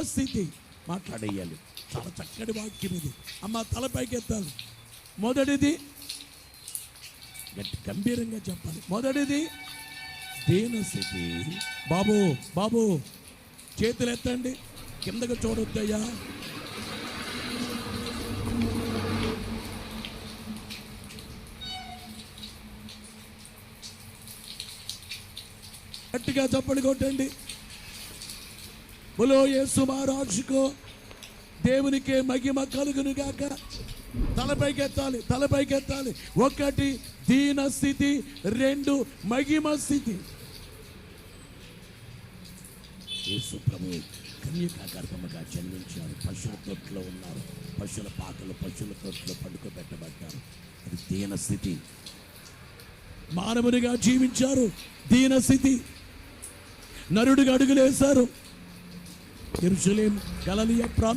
స్థితి మాట్లాడేయాలి. చాలా చక్కటి వాక్యం ఇది. అమ్మ తలపైకి ఎత్తాలి. మొదటిది గంభీరంగా చెప్పాలి. మొదటిది దీనస్థితి. బాబు బాబు చేతులు ఎత్తండి, కిందకు చూడొద్దయ్యా. గట్టిగా చప్పట్లు కొట్టండి. బోలో యేసు మహారాజుకో దేవునికే మహిమ కలుగును గాక. తలపైకి ఎత్తాలి, తలపైకి ఎత్తాలి. ఒకటి దీన స్థితి, రెండు మహిమ స్థితి. యేసు ప్రభు కన్యకా గర్భముగా జన్మించారు. పశువుల తొట్లో ఉన్నారు. పశువుల పాకలు పశువుల తొట్లో పడుకోబెట్టబడ్డారు. అది దీన స్థితి. మానవునిగా జీవించారు. దీన స్థితి. నరుడిగా అడుగులేశారు. యెరూషలేము గలిలయ ప్రాంతం